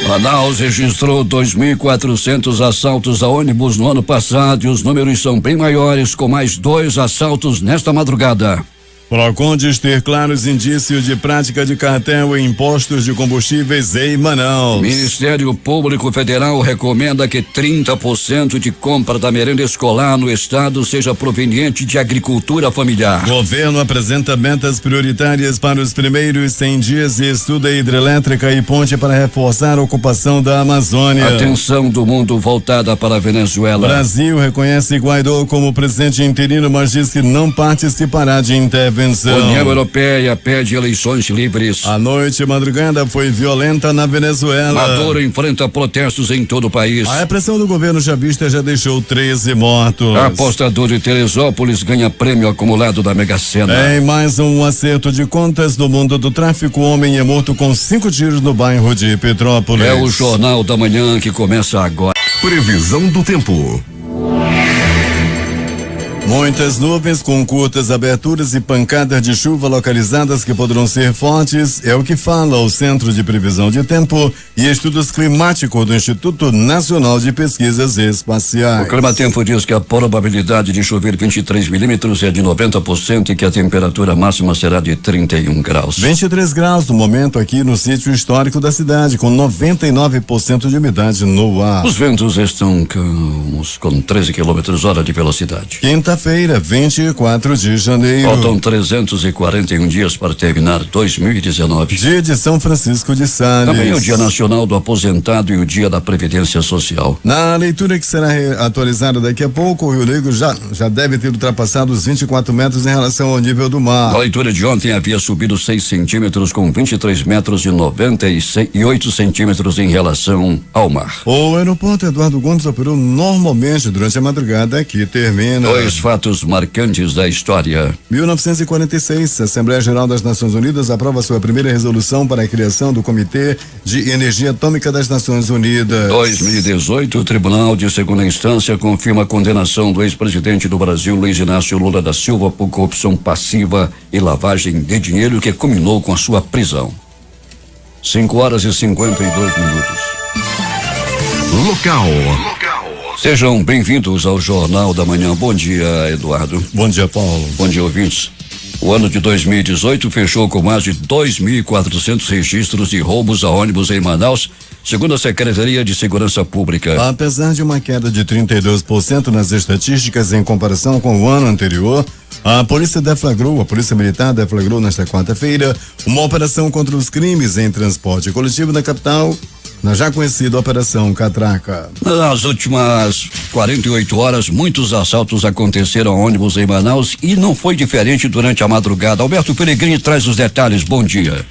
Manaus registrou 2.400 assaltos a ônibus no ano passado e os números são bem maiores, com mais 2 assaltos nesta madrugada. Procon diz ter claros indícios de prática de cartel em postos de combustíveis em Manaus. Ministério Público Federal recomenda que 30% de compra da merenda escolar no estado seja proveniente de agricultura familiar. Governo apresenta metas prioritárias para os primeiros 100 dias e estuda hidrelétrica e ponte para reforçar a ocupação da Amazônia. Atenção do mundo voltada para a Venezuela. Brasil reconhece Guaidó como presidente interino, mas diz que não participará de intervenção. União Europeia pede eleições livres. A noite e madrugada foi violenta na Venezuela. Maduro enfrenta protestos em todo o país. A repressão do governo chavista já deixou 13 mortos. Apostador de Teresópolis ganha prêmio acumulado da Mega Sena. Em mais um acerto de contas do mundo do tráfico, homem é morto com 5 tiros no bairro de Petrópolis. É o Jornal da Manhã que começa agora. Previsão do tempo. Muitas nuvens com curtas aberturas e pancadas de chuva localizadas que poderão ser fortes, é o que fala o Centro de Previsão de Tempo e Estudos Climáticos do Instituto Nacional de Pesquisas Espaciais. O Climatempo diz que a probabilidade de chover 23 milímetros é de 90% e que a temperatura máxima será de 31 graus. 23 graus no momento aqui no sítio histórico da cidade, com 99% de umidade no ar. Os ventos estão calmos, com 13 km/h de velocidade. Quinta-feira, 24 de janeiro. Faltam 341 dias para terminar 2019. Dia de São Francisco de Sales. Também é o Dia Nacional do Aposentado e o Dia da Previdência Social. Na leitura que será atualizada daqui a pouco, o Rio Negro já deve ter ultrapassado os 24 metros em relação ao nível do mar. A leitura de ontem havia subido 6 centímetros, com 23 metros e 98 centímetros em relação ao mar. O aeroporto Eduardo Gomes operou normalmente durante a madrugada que termina. 2 fatos marcantes da história. 1946, a Assembleia Geral das Nações Unidas aprova sua primeira resolução para a criação do Comitê de Energia Atômica das Nações Unidas. 2018, o Tribunal de Segunda Instância confirma a condenação do ex-presidente do Brasil, Luiz Inácio Lula da Silva, por corrupção passiva e lavagem de dinheiro, que culminou com a sua prisão. 5h52. Local. Sejam bem-vindos ao Jornal da Manhã. Bom dia, Eduardo. Bom dia, Paulo. Bom dia, ouvintes. O ano de 2018 fechou com mais de 2.400 registros de roubos a ônibus em Manaus, segundo a Secretaria de Segurança Pública. Apesar de uma queda de 32% nas estatísticas em comparação com o ano anterior, a Polícia Militar deflagrou nesta quarta-feira uma operação contra os crimes em transporte coletivo na capital, na já conhecida Operação Catraca. Nas últimas 48 horas, muitos assaltos aconteceram a ônibus em Manaus e não foi diferente durante a madrugada. Alberto Peregrini traz os detalhes. Bom dia.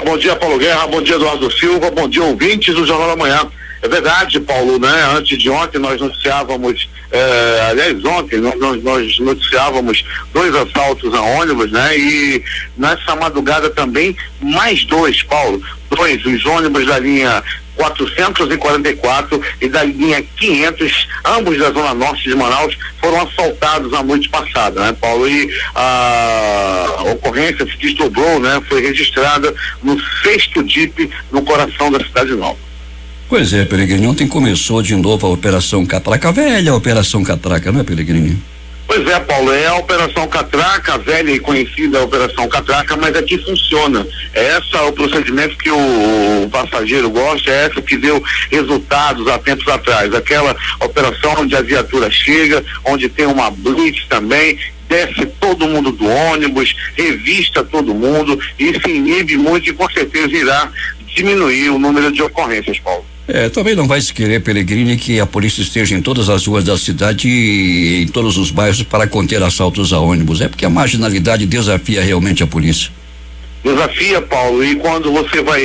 Bom dia, Paulo Guerra, bom dia, Eduardo Silva, bom dia, ouvintes do Jornal da Manhã. É verdade, Paulo, né? Antes de ontem nós noticiávamos, ontem nós noticiávamos 2 assaltos a ônibus, né? E nessa madrugada também mais 2, Paulo. 2, os ônibus da linha 444 e da linha 500, ambos da zona norte de Manaus, foram assaltados na noite passada, né, Paulo? E a ocorrência se desdobrou, né? Foi registrada no 6º DIP, no coração da cidade nova. Pois é, Peregrini, ontem começou de novo a Operação Catraca, a velha Operação Catraca, não é, Peregrini? Pois é, Paulo, é a Operação Catraca, a velha e conhecida Operação Catraca, mas aqui funciona. Esse é o procedimento que o passageiro gosta, é essa que deu resultados há tempos atrás. Aquela operação onde a viatura chega, onde tem uma blitz também, desce todo mundo do ônibus, revista todo mundo, e se inibe muito e com certeza irá diminuir o número de ocorrências, Paulo. Também não vai se querer, Peregrini, que a polícia esteja em todas as ruas da cidade e em todos os bairros para conter assaltos a ônibus. É porque a marginalidade desafia realmente a polícia. Desafia, Paulo, e quando você vai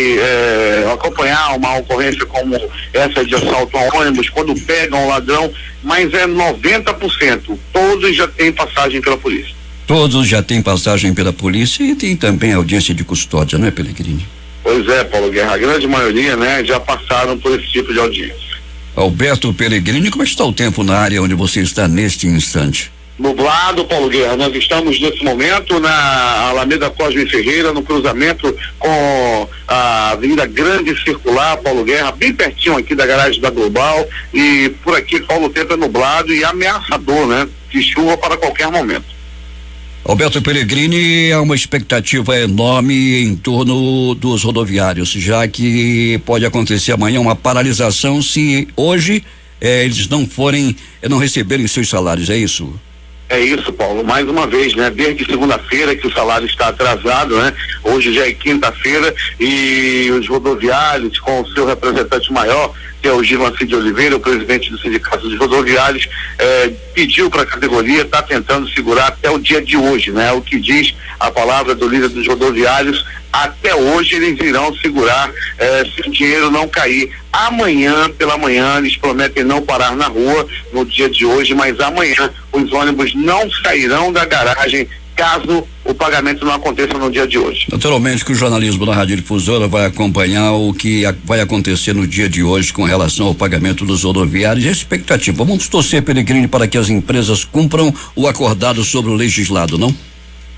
acompanhar uma ocorrência como essa de assalto a ônibus, quando pegam um ladrão, mas é 90%, todos já têm passagem pela polícia. Todos já têm passagem pela polícia e tem também audiência de custódia, não é, Peregrini? Pois é, Paulo Guerra, a grande maioria, né, já passaram por esse tipo de audiência. Alberto Peregrini, como está o tempo na área onde você está neste instante? Nublado, Paulo Guerra. Nós estamos nesse momento na Alameda Cosme Ferreira, no cruzamento com a Avenida Grande Circular, Paulo Guerra, bem pertinho aqui da garagem da Global. E por aqui, Paulo, o tempo é nublado e ameaçador, né? De chuva para qualquer momento. Alberto Pellegrini, há uma expectativa enorme em torno dos rodoviários, já que pode acontecer amanhã uma paralisação se hoje eles não receberem seus salários, é isso? É isso, Paulo, mais uma vez, né? Desde segunda-feira que o salário está atrasado, né? Hoje já é quinta-feira e os rodoviários, com o seu representante maior, que é o Givanci de Oliveira, o presidente do Sindicato dos Rodoviários, pediu para a categoria, está tentando segurar até o dia de hoje, né? O que diz a palavra do líder dos rodoviários, até hoje eles irão segurar se o dinheiro não cair. Amanhã, pela manhã, eles prometem não parar na rua no dia de hoje, mas amanhã os ônibus não sairão da garagem caso o pagamento não aconteça no dia de hoje. Naturalmente que o jornalismo da Rádio Difusora vai acompanhar o que vai acontecer no dia de hoje com relação ao pagamento dos rodoviários e a expectativa. Vamos torcer, Pellegrini, para que as empresas cumpram o acordado sobre o legislado, não?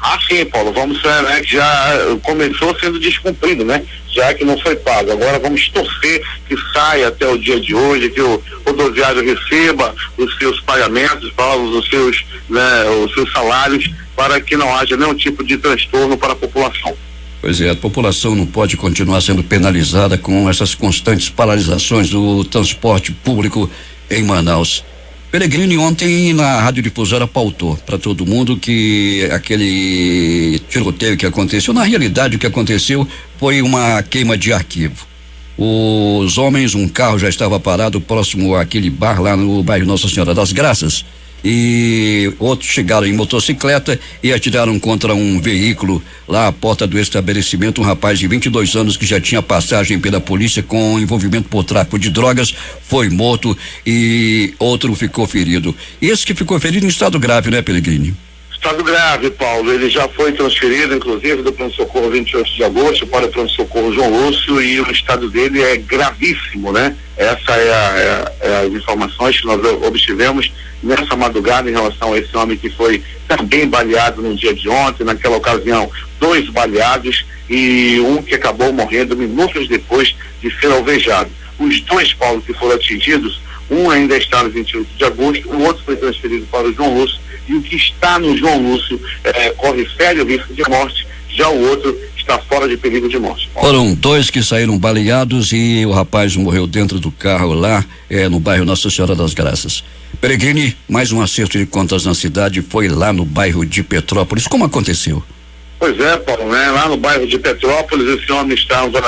Ah, sim, Paulo, vamos, né, que já começou sendo descumprido, né? Já que não foi pago. Agora vamos torcer que saia até o dia de hoje, que o rodoviário receba os seus pagamentos, os seus salários, para que não haja nenhum tipo de transtorno para a população. Pois é, a população não pode continuar sendo penalizada com essas constantes paralisações do transporte público em Manaus. Pellegrini ontem na Rádio Difusora pautou para todo mundo que aquele tiroteio que aconteceu, na realidade o que aconteceu foi uma queima de arquivo. Os homens, um carro já estava parado próximo àquele bar lá no bairro Nossa Senhora das Graças e outros chegaram em motocicleta e atiraram contra um veículo lá à porta do estabelecimento. Um rapaz de 22 anos que já tinha passagem pela polícia com envolvimento por tráfico de drogas foi morto e outro ficou ferido. Esse que ficou ferido em estado grave, né, Pellegrini? Estado grave, Paulo. Ele já foi transferido, inclusive, do pronto-socorro 28 de agosto para o pronto-socorro João Lúcio e o estado dele é gravíssimo, né? Essa é as informações que nós obtivemos nessa madrugada em relação a esse homem que foi também baleado no dia de ontem. Naquela ocasião, 2 baleados e um que acabou morrendo minutos depois de ser alvejado. Os 2, Paulo, que foram atingidos, um ainda está no 28 de agosto, o outro foi transferido para o João Lúcio e o que está no João Lúcio corre sério risco de morte, já o outro está fora de perigo de morte. Foram 2 que saíram baleados e o rapaz morreu dentro do carro lá no bairro Nossa Senhora das Graças. Pellegrini, mais um acerto de contas na cidade foi lá no bairro de Petrópolis. Como aconteceu? Pois é, Paulo, né? Lá no bairro de Petrópolis, esse homem estava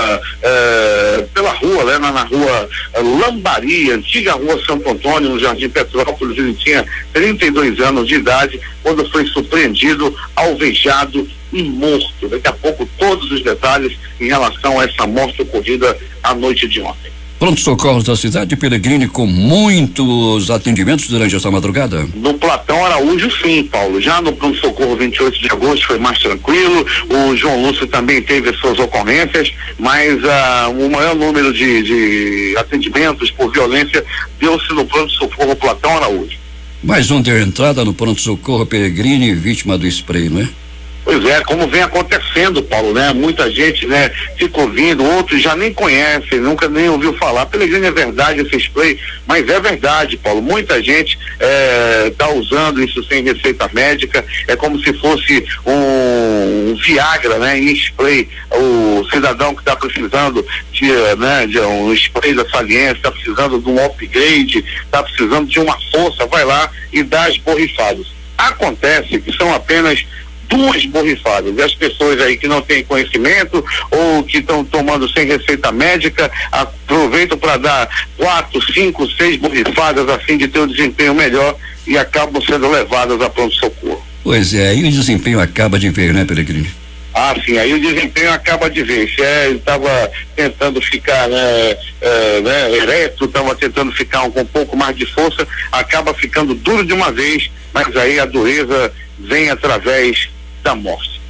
pela rua, né? Na rua Lambari, antiga rua Santo Antônio, no Jardim Petrópolis. Ele tinha 32 anos de idade quando foi surpreendido, alvejado e morto. Daqui a pouco todos os detalhes em relação a essa morte ocorrida à noite de ontem. Pronto-socorros da cidade de Pellegrini com muitos atendimentos durante essa madrugada? No Platão Araújo, sim, Paulo. Já no pronto-socorro 28 de agosto foi mais tranquilo. O João Lúcio também teve as suas ocorrências, mas o maior número de atendimentos por violência deu-se no pronto-socorro Platão Araújo. Mais um deu entrada no pronto-socorro Pellegrini, vítima do spray, não é? Pois é, como vem acontecendo, Paulo, né? Muita gente, né, fica ouvindo, outros já nem conhecem, nunca nem ouviu falar. Pellegrini é verdade esse spray, mas é verdade, Paulo. Muita gente tá usando isso sem receita médica, é como se fosse um Viagra, né, em spray. O cidadão que está precisando de um spray da saliência, está precisando de um upgrade, está precisando de uma força, vai lá e dá as borrifadas. Acontece que são apenas 2 borrifadas. E as pessoas aí que não têm conhecimento ou que estão tomando sem receita médica aproveitam para dar 4, 5, 6 borrifadas a fim de ter um desempenho melhor e acabam sendo levadas a pronto-socorro. Pois é, aí o desempenho acaba de ver, né, Pellegrini? Ah, sim, aí o desempenho acaba de ver. Se ele estava tentando ficar ereto, estava tentando ficar com um pouco mais de força, acaba ficando duro de uma vez, mas aí a dureza vem através da morte.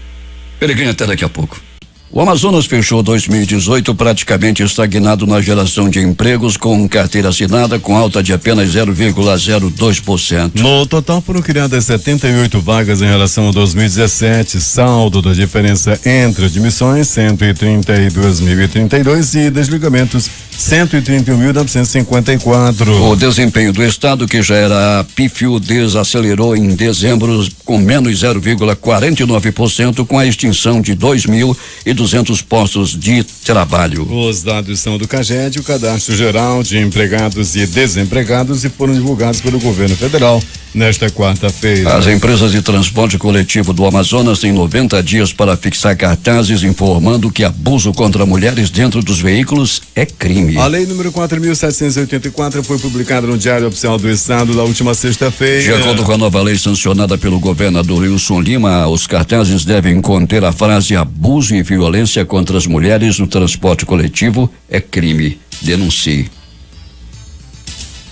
Pellegrini, até daqui a pouco. O Amazonas fechou 2018 praticamente estagnado na geração de empregos, com carteira assinada com alta de apenas 0,02%. No total foram criadas 78 vagas em relação a 2017, saldo da diferença entre admissões 132.032 e desligamentos 131.954. O desempenho do estado, que já era pífio, desacelerou em dezembro com menos 0,49%, com a extinção de 2.200 postos de trabalho. Os dados são do CAGED, o Cadastro Geral de Empregados e Desempregados, e foram divulgados pelo governo federal nesta quarta-feira. As empresas de transporte coletivo do Amazonas têm 90 dias para fixar cartazes informando que abuso contra mulheres dentro dos veículos é crime. A lei número 4.784 foi publicada no Diário Oficial do Estado na última sexta-feira. De acordo com a nova lei sancionada pelo governador Wilson Lima, os cartazes devem conter a frase: abuso e violência contra as mulheres no transporte coletivo é crime. Denuncie.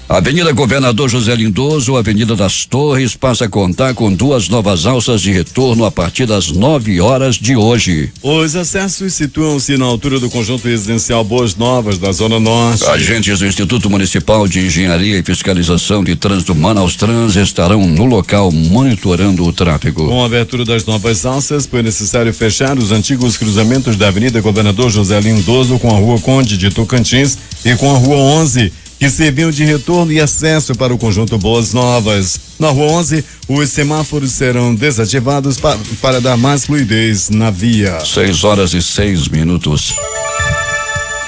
Avenida Governador José Lindoso, Avenida das Torres, passa a contar com 2 novas alças de retorno a partir das 9 horas de hoje. Os acessos situam-se na altura do conjunto residencial Boas Novas, da Zona Norte. Agentes do Instituto Municipal de Engenharia e Fiscalização de Trânsito Manaus-Trans estarão no local monitorando o tráfego. Com a abertura das novas alças, foi necessário fechar os antigos cruzamentos da Avenida Governador José Lindoso com a Rua Conde de Tocantins e com a Rua 11, que serviam de retorno e acesso para o conjunto Boas Novas. Na Rua 11, os semáforos serão desativados para dar mais fluidez na via. 6:06.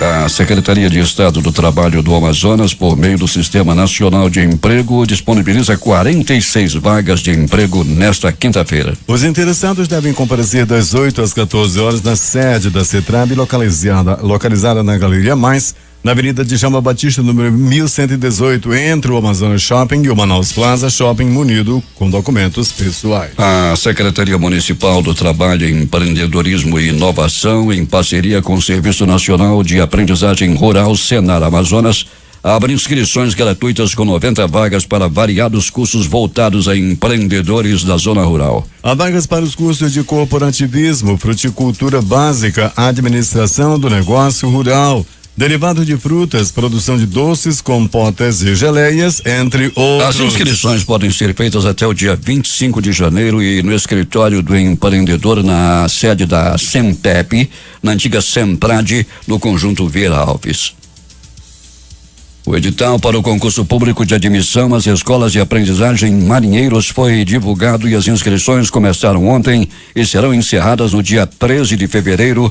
A Secretaria de Estado do Trabalho do Amazonas, por meio do Sistema Nacional de Emprego, disponibiliza 46 vagas de emprego nesta quinta-feira. Os interessados devem comparecer das 8 às 14 horas na sede da CETRAB, localizada na Galeria Mais, na Avenida Djalma Batista, número 1118, entre o Amazonas Shopping e o Manaus Plaza Shopping, munido com documentos pessoais. A Secretaria Municipal do Trabalho, Empreendedorismo e Inovação, em parceria com o Serviço Nacional de Aprendizagem Rural, Senar Amazonas, abre inscrições gratuitas com 90 vagas para variados cursos voltados a empreendedores da zona rural. Há vagas para os cursos de corporativismo, fruticultura básica, administração do negócio rural, derivado de frutas, produção de doces, compotas e geleias, entre outros. As inscrições podem ser feitas até o dia 25 de janeiro e no escritório do empreendedor, na sede da Sempep, na antiga Semprad, no conjunto Vieira Alves. O edital para o concurso público de admissão às escolas de aprendizagem Marinheiros foi divulgado e as inscrições começaram ontem e serão encerradas no dia 13 de fevereiro.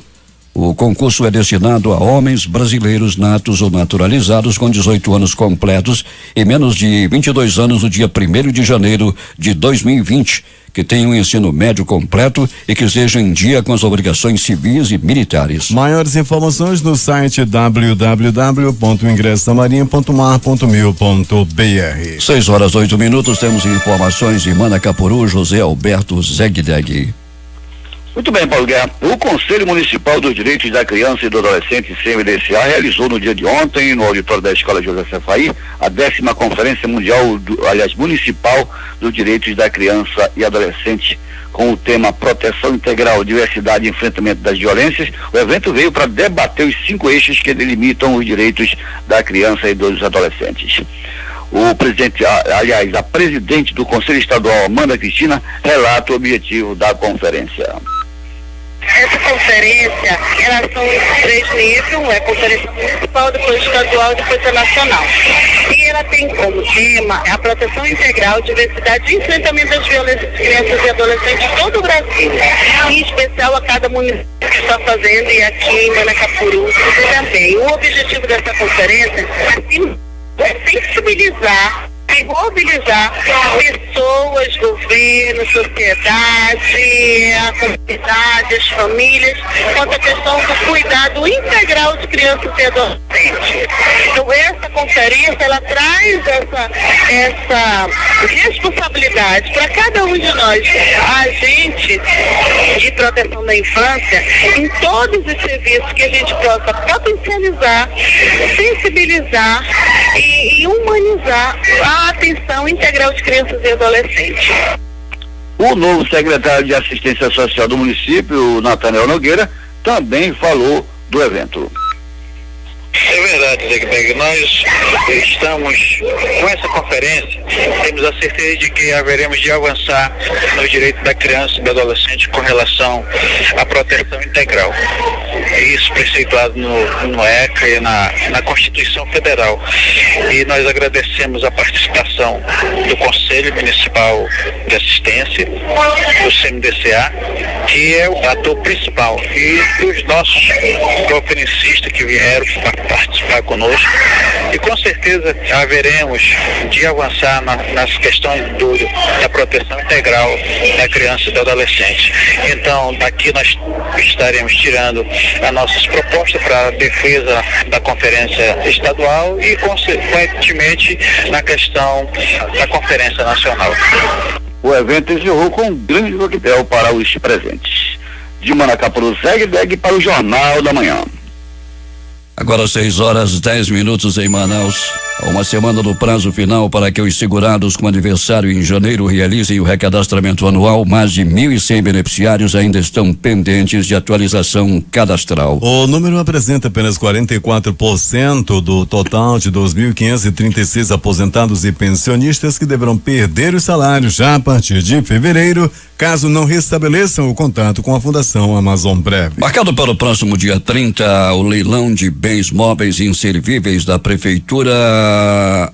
O concurso é destinado a homens brasileiros natos ou naturalizados com 18 anos completos e menos de 22 anos no dia 1º de janeiro de 2020, que tenham um ensino médio completo e que estejam em dia com as obrigações civis e militares. Maiores informações no site www.ingressamarinha.mar.mil.br. 6:08. Temos informações de Manacapuru, José Alberto Zegdeg. Muito bem, Paulo Guerra. O Conselho Municipal dos Direitos da Criança e do Adolescente, CMDCA, realizou no dia de ontem, no auditório da Escola José Cefaí, a 10ª Conferência Municipal dos Direitos da Criança e Adolescente, com o tema Proteção Integral, Diversidade e Enfrentamento das Violências. O evento veio para debater os 5 eixos que delimitam os direitos da criança e dos adolescentes. O presidente, a presidente do Conselho Estadual, Amanda Cristina, relata o objetivo da conferência. Essa conferência, ela são 3 níveis, é conferência municipal, depois estadual e depois nacional. E ela tem como tema a proteção integral, diversidade e enfrentamento das violências de crianças e adolescentes em todo o Brasil. Em especial a cada município que está fazendo, e aqui em Manacapuru também. O objetivo dessa conferência é sensibilizar e mobilizar pessoas, governo, sociedade, a comunidade, as famílias, quanto à questão do cuidado integral de crianças e adolescentes. Então, essa conferência, ela traz essa responsabilidade para cada um de nós, agente de proteção da infância, em todos os serviços que a gente possa potencializar, sensibilizar e humanizar a atenção integral de crianças e adolescentes. O novo secretário de Assistência Social do município, Nathaniel Nogueira, também falou do evento. É verdade, Zegberg. Nós estamos com essa conferência, temos a certeza de que haveremos de avançar nos direitos da criança e do adolescente com relação à proteção integral. Isso preceituado no ECA e na Constituição Federal. E nós agradecemos a participação do Conselho Municipal de Assistência, do CMDCA, que é o ator principal, e dos nossos conferencistas que vieram participar conosco, e com certeza haveremos de avançar nas questões da proteção integral da criança e do adolescente. Então, daqui nós estaremos tirando as nossas propostas para a defesa da conferência estadual e, consequentemente, na questão da conferência nacional. O evento encerrou com um grande coquetel para os presentes. De Manacapuru, Zegberg para o Jornal da Manhã. Agora 6h10 em Manaus. Há uma semana do prazo final para que os segurados com aniversário em janeiro realizem o recadastramento anual. Mais de 1.100 beneficiários ainda estão pendentes de atualização cadastral. O número apresenta apenas 44% do total de 2.536 aposentados e pensionistas que deverão perder os salários já a partir de fevereiro, caso não restabeleçam o contato com a Fundação Amazon Prev. Marcado para o próximo dia 30, o leilão de bens móveis inservíveis da Prefeitura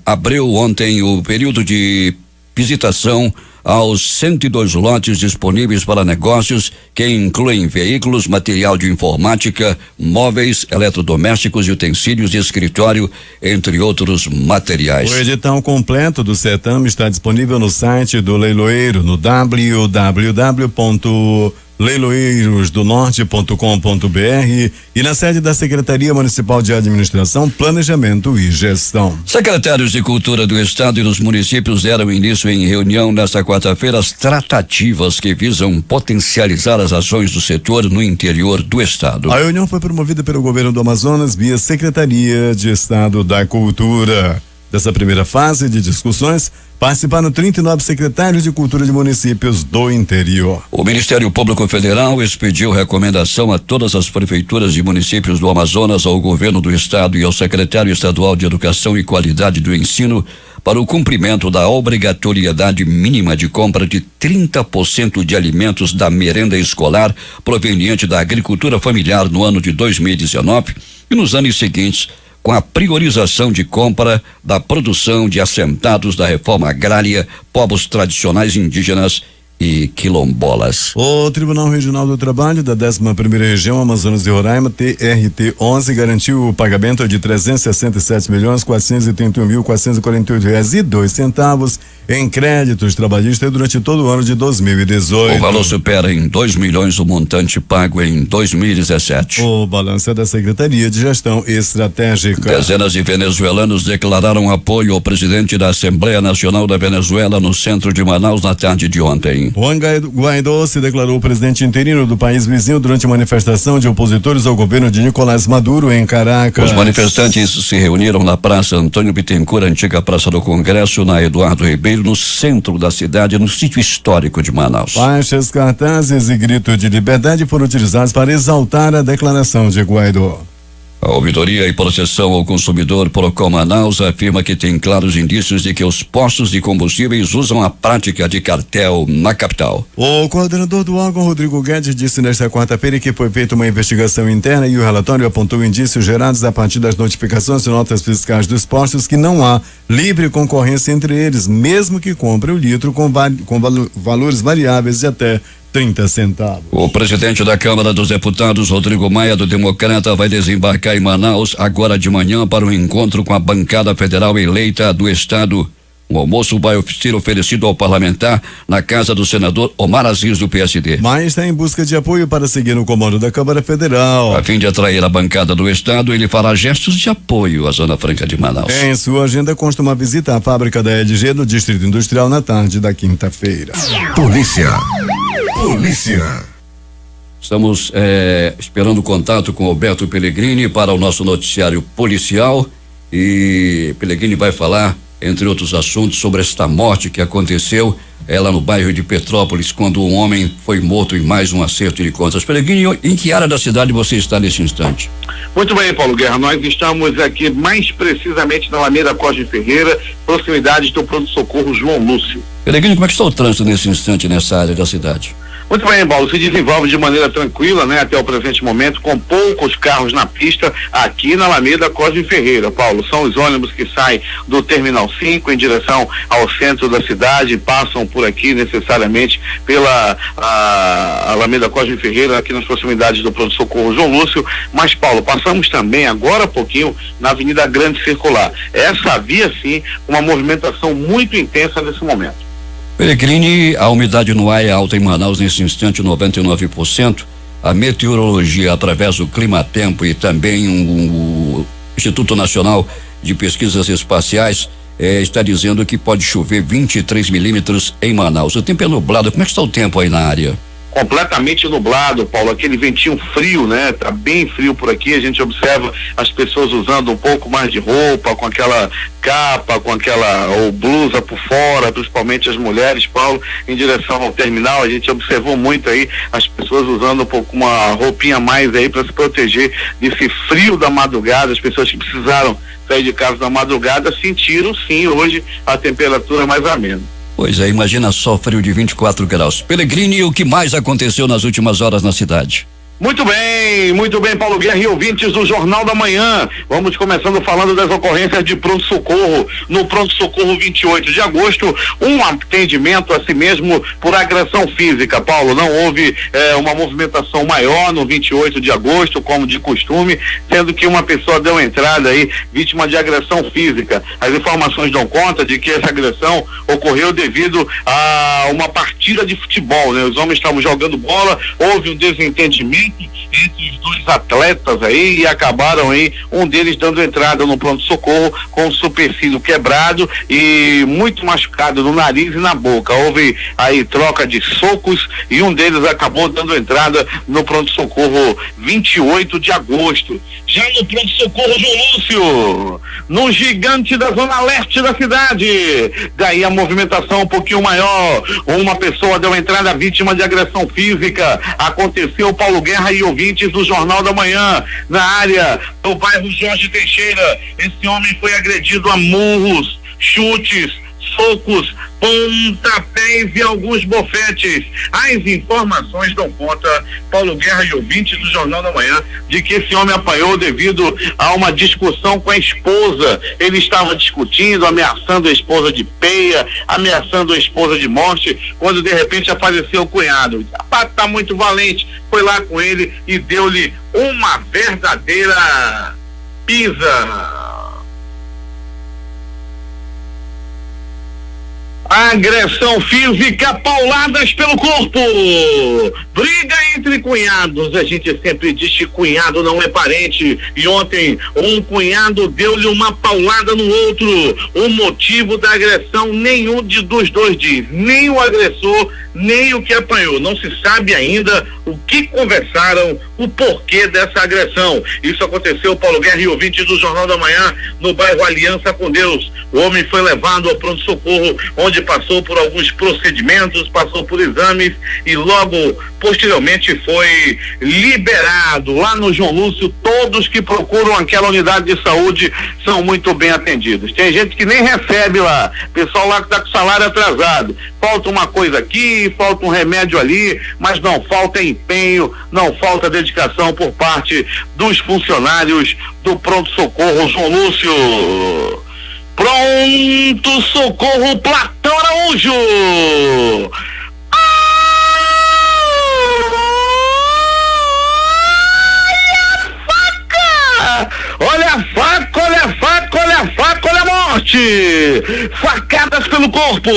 abriu ontem o período de visitação aos 102 lotes disponíveis para negócios, que incluem veículos, material de informática, móveis, eletrodomésticos e utensílios de escritório, entre outros materiais. O edital completo do certame está disponível no site do leiloeiro, no www.leiloeirosdonorte.com.br e na sede da Secretaria Municipal de Administração, Planejamento e Gestão. Secretários de Cultura do Estado e dos municípios deram início em reunião nesta quarta-feira às tratativas que visam potencializar as ações do setor no interior do estado. A reunião foi promovida pelo governo do Amazonas via Secretaria de Estado da Cultura. Dessa primeira fase de discussões, participaram 39 secretários de cultura de municípios do interior. O Ministério Público Federal expediu recomendação a todas as prefeituras de municípios do Amazonas, ao governo do estado e ao secretário estadual de Educação e Qualidade do Ensino para o cumprimento da obrigatoriedade mínima de compra de 30% de alimentos da merenda escolar proveniente da agricultura familiar no ano de 2019 e nos anos seguintes, com a priorização de compra da produção de assentados da reforma agrária, povos tradicionais indígenas e quilombolas. O Tribunal Regional do Trabalho da 11ª Região Amazonas de Roraima, TRT11, garantiu o pagamento de R$367.431.448,02 em créditos trabalhistas durante todo o ano de 2018. O valor supera em 2 milhões o montante pago em 2017. O balanço é da Secretaria de Gestão Estratégica. Dezenas de venezuelanos declararam apoio ao presidente da Assembleia Nacional da Venezuela no centro de Manaus na tarde de ontem. Juan Guaidó se declarou presidente interino do país vizinho durante manifestação de opositores ao governo de Nicolás Maduro em Caracas. Os manifestantes se reuniram na Praça Antônio Bittencourt, antiga Praça do Congresso, na Eduardo Ribeiro, no centro da cidade, no sítio histórico de Manaus. Faixas, cartazes e grito de liberdade foram utilizados para exaltar a declaração de Guaidó. A Ouvidoria e Proteção ao Consumidor Procon Manaus afirma que tem claros indícios de que os postos de combustíveis usam a prática de cartel na capital. O coordenador do órgão, Rodrigo Guedes, disse nesta quarta-feira que foi feita uma investigação interna e o relatório apontou indícios gerados a partir das notificações e notas fiscais dos postos que não há livre concorrência entre eles, mesmo que compre o litro com valores variáveis de até 30 centavos. O presidente da Câmara dos Deputados, Rodrigo Maia, do Democrata, vai desembarcar em Manaus agora de manhã para um encontro com a bancada federal eleita do estado. O almoço vai ser oferecido ao parlamentar na casa do senador Omar Aziz, do PSD. Maia está em busca de apoio para seguir no comando da Câmara Federal. A fim de atrair a bancada do estado, ele fará gestos de apoio à Zona Franca de Manaus. Em sua agenda consta uma visita à fábrica da LG no Distrito Industrial na tarde da quinta-feira. Polícia. Estamos esperando contato com Roberto Pellegrini para o nosso noticiário policial, e Pellegrini vai falar entre outros assuntos, sobre esta morte que aconteceu lá no bairro de Petrópolis, quando um homem foi morto em mais um acerto de contas. Peregrino, em que área da cidade você está nesse instante? Muito bem, Paulo Guerra, nós estamos aqui mais precisamente na Alameda Cosme Ferreira, proximidade do pronto-socorro João Lúcio. Peregrino, como é que está o trânsito nesse instante nessa área da cidade? Muito bem, Paulo, se desenvolve de maneira tranquila, né, até o presente momento, com poucos carros na pista aqui na Alameda Cosme Ferreira, Paulo. São os ônibus que saem do Terminal 5 em direção ao centro da cidade, passam por aqui necessariamente pela Alameda Cosme Ferreira, aqui nas proximidades do pronto-socorro João Lúcio. Mas, Paulo, passamos também agora há pouquinho na Avenida Grande Circular. Essa via, sim, uma movimentação muito intensa nesse momento. Peregrini, a umidade no ar é alta em Manaus nesse instante, 99%. A meteorologia, através do Climatempo e também o Instituto Nacional de Pesquisas Espaciais, está dizendo que pode chover 23 milímetros em Manaus. O tempo é nublado. Como é que está o tempo aí na área? Completamente nublado, Paulo, aquele ventinho frio, né? Tá bem frio por aqui, a gente observa as pessoas usando um pouco mais de roupa, com aquela capa, ou blusa por fora, principalmente as mulheres, Paulo, em direção ao terminal. A gente observou muito aí as pessoas usando um pouco, uma roupinha a mais aí para se proteger desse frio da madrugada. As pessoas que precisaram sair de casa na madrugada sentiram sim hoje a temperatura mais amena. Pois é, imagina só frio de 24 graus. Peregrini, o que mais aconteceu nas últimas horas na cidade? Muito bem, Paulo Guerra e ouvintes do Jornal da Manhã. Vamos começando falando das ocorrências de pronto-socorro. No pronto-socorro 28 de agosto, um atendimento a si mesmo por agressão física. Paulo, não houve uma movimentação maior no 28 de agosto, como de costume, sendo que uma pessoa deu entrada aí, vítima de agressão física. As informações dão conta de que essa agressão ocorreu devido a uma partida de futebol, né? Os homens estavam jogando bola, houve um desentendimento entre os dois atletas aí e acabaram aí, um deles dando entrada no pronto-socorro com o supercílio quebrado e muito machucado no nariz e na boca. Houve aí troca de socos e um deles acabou dando entrada no pronto-socorro 28 de agosto. Já no pronto-socorro João Lúcio, no gigante da zona leste da cidade, daí a movimentação um pouquinho maior, uma pessoa deu entrada vítima de agressão física. Aconteceu, Paulo Guerra e ouvintes do Jornal da Manhã, na área do bairro Jorge Teixeira. Esse homem foi agredido a murros, chutes, socos, pontapés e alguns bofetes. As informações dão conta, Paulo Guerra e ouvintes do Jornal da Manhã, de que esse homem apanhou devido a uma discussão com a esposa. Ele estava discutindo, ameaçando a esposa de peia, ameaçando a esposa de morte, quando de repente apareceu o cunhado. O rapaz tá muito valente, foi lá com ele e deu-lhe uma verdadeira pisa. Agressão física, pauladas pelo corpo, briga entre cunhados. A gente sempre diz que cunhado não é parente, e ontem um cunhado deu-lhe uma paulada no outro. O motivo da agressão nenhum dos dois diz, nem o agressor, nem o que apanhou. Não se sabe ainda o que conversaram, o porquê dessa agressão. Isso aconteceu, Paulo Guerra e ouvintes do Jornal da Manhã, no bairro Aliança com Deus. O homem foi levado ao pronto-socorro, onde passou por alguns procedimentos, passou por exames e logo posteriormente foi liberado. Lá no João Lúcio, todos que procuram aquela unidade de saúde são muito bem atendidos. Tem gente que nem recebe lá, pessoal lá que está com salário atrasado. Falta uma coisa aqui, falta um remédio ali, mas não falta empenho, não falta dedicação por parte dos funcionários do pronto-socorro João Lúcio. Pronto Socorro Platão Araújo. Olha a faca, olha a faca, olha a faca, olha a morte! Facadas pelo corpo.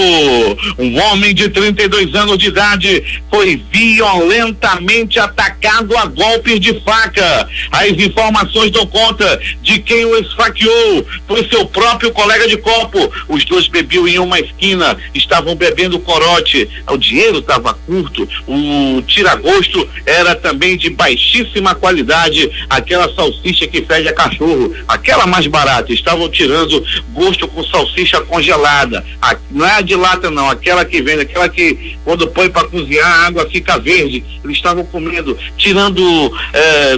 Um homem de 32 anos de idade foi violentamente atacado a golpes de faca. As informações dão conta de quem o esfaqueou foi seu próprio colega de copo. Os dois bebiam em uma esquina, estavam bebendo corote. O dinheiro estava curto, o tira-gosto era também de baixíssima qualidade, aquela salsicha que fede a cachorro, aquela mais barata. Estavam tirando gosto gosto com salsicha congelada. Não é a de lata não, aquela que vende, aquela que quando põe para cozinhar a água fica verde. Eles estavam comendo, tirando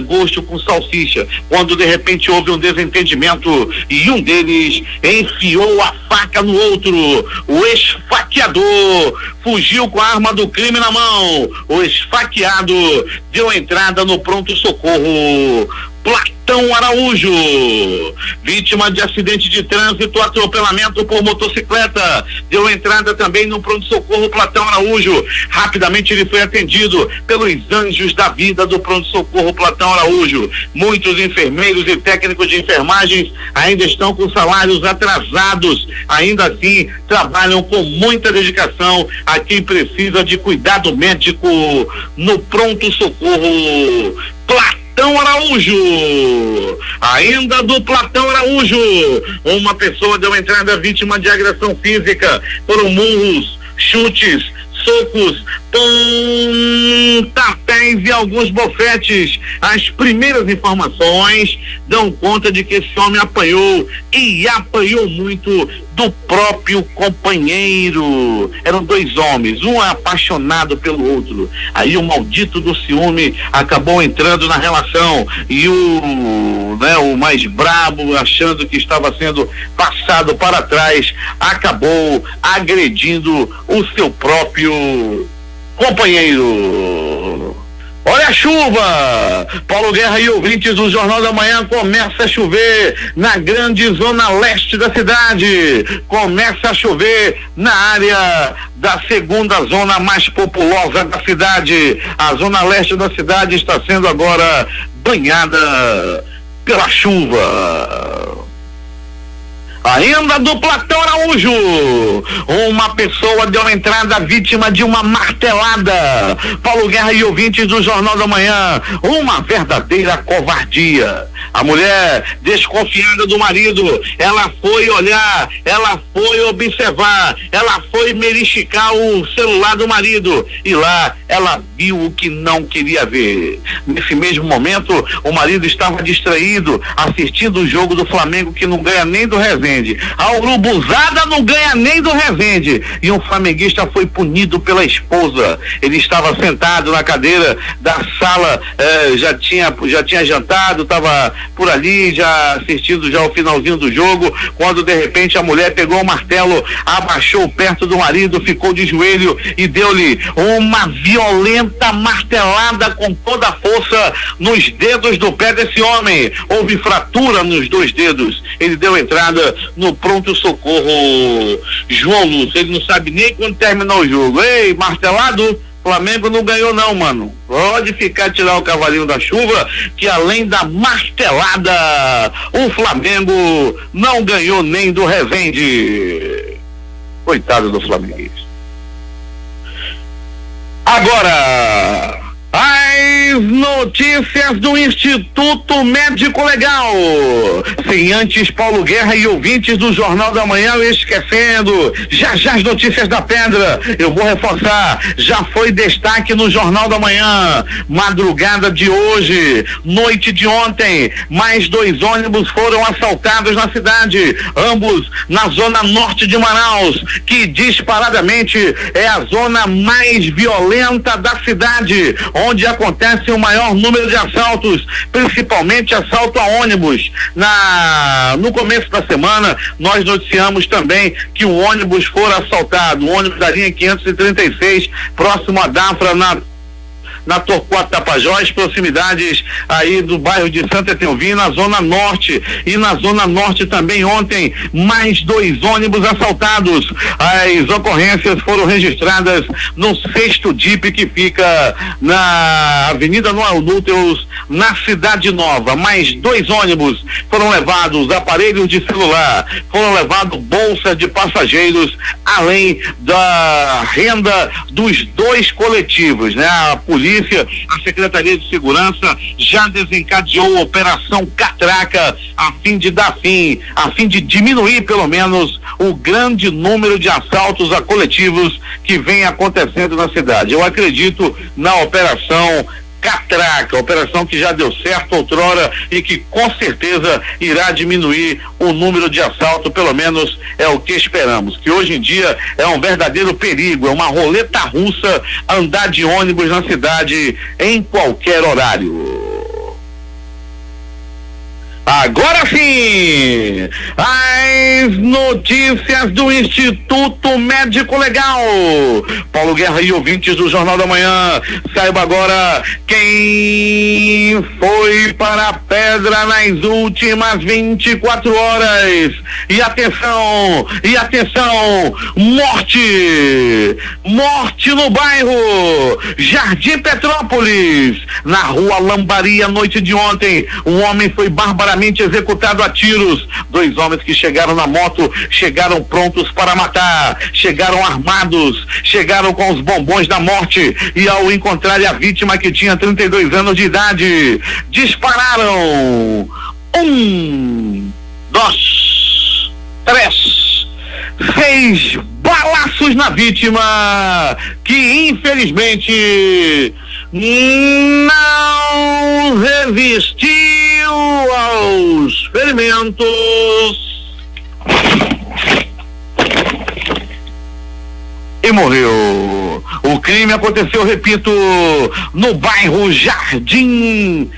gosto com salsicha, quando de repente houve um desentendimento e um deles enfiou a faca no outro. O esfaqueador fugiu com a arma do crime na mão. O esfaqueado deu entrada no pronto-socorro Platão Araújo, vítima de acidente de trânsito, atropelamento por motocicleta, deu entrada também no pronto-socorro Platão Araújo. Rapidamente ele foi atendido pelos anjos da vida do pronto-socorro Platão Araújo. Muitos enfermeiros e técnicos de enfermagem ainda estão com salários atrasados, ainda assim trabalham com muita dedicação a quem precisa de cuidado médico no pronto-socorro Platão Araújo. Ainda do Platão Araújo, uma pessoa deu entrada vítima de agressão física. Foram murros, chutes, socos, pontapés e alguns bofetes. As primeiras informações dão conta de que esse homem apanhou e apanhou muito do próprio companheiro. Eram dois homens, um apaixonado pelo outro. Aí o maldito do ciúme acabou entrando na relação e o mais brabo, achando que estava sendo passado para trás, acabou agredindo o seu próprio companheiro. Olha a chuva! Paulo Guerra e ouvintes do Jornal da Manhã, começa a chover na grande zona leste da cidade. Começa a chover na área da segunda zona mais populosa da cidade. A zona leste da cidade está sendo agora banhada pela chuva. Ainda do Platão Araújo, uma pessoa deu entrada vítima de uma martelada. Paulo Guerra e ouvintes do Jornal da Manhã, uma verdadeira covardia. A mulher, desconfiada do marido, ela foi olhar, ela foi observar, ela foi verificar o celular do marido e lá ela viu o que não queria ver. Nesse mesmo momento, o marido estava distraído, assistindo o jogo do Flamengo, que não ganha nem do Resende. A urubuzada não ganha nem do Resende. E um flamenguista foi punido pela esposa. Ele estava sentado na cadeira da sala, já tinha jantado, estava por ali, já assistindo já o finalzinho do jogo, quando de repente a mulher pegou o martelo, abaixou perto do marido, ficou de joelho e deu-lhe uma violenta martelada com toda a força nos dedos do pé desse homem. Houve fratura nos dois dedos. Ele deu entrada no pronto-socorro João Lúcio. Ele não sabe nem quando terminou o jogo. Ei, martelado, Flamengo não ganhou não, mano. Pode tirar o cavalinho da chuva, que além da martelada, o Flamengo não ganhou nem do Resende. Coitado do flamenguista. Agora, as notícias do Instituto Médico Legal. Sem antes, Paulo Guerra e ouvintes do Jornal da Manhã esquecendo, já as notícias da pedra, eu vou reforçar, já foi destaque no Jornal da Manhã, madrugada de hoje, noite de ontem, mais 2 ônibus foram assaltados na cidade, ambos na zona norte de Manaus, que disparadamente é a zona mais violenta da cidade, onde acontece o maior número de assaltos, principalmente assalto a ônibus. No começo da semana, nós noticiamos também que o ônibus foi assaltado, o ônibus da linha 536, próximo a Dafra, na Torquato Tapajós, proximidades aí do bairro de Santa Etelvina, na zona norte. E na zona norte também ontem, mais 2 ônibus assaltados. As ocorrências foram registradas no 6º DIP, que fica na Avenida Noel Núteos, na Cidade Nova. Mais 2 ônibus foram levados, aparelhos de celular, foram levados bolsa de passageiros, além da renda dos 2 coletivos, né? A polícia, a Secretaria de Segurança já desencadeou a Operação Catraca a fim de diminuir pelo menos o grande número de assaltos a coletivos que vem acontecendo na cidade. Eu acredito na Operação Catraca, operação que já deu certo outrora e que com certeza irá diminuir o número de assalto, pelo menos é o que esperamos, que hoje em dia é um verdadeiro perigo, é uma roleta russa andar de ônibus na cidade em qualquer horário. Agora sim, as notícias do Instituto Médico Legal. Paulo Guerra e ouvintes do Jornal da Manhã, saiba agora quem foi para a pedra nas últimas 24 horas. E atenção, morte no bairro Jardim Petrópolis, na rua Lambaria, noite de ontem. Um homem foi barbaramente executado a tiros. 2 homens que chegaram na moto, chegaram prontos para matar, chegaram armados, chegaram com os bombons da morte, e ao encontrar a vítima, que tinha 32 anos de idade, dispararam 1, 2, 3, 6 balaços na vítima, que infelizmente não resistiu aos ferimentos e morreu. O crime aconteceu, repito, no bairro Jardim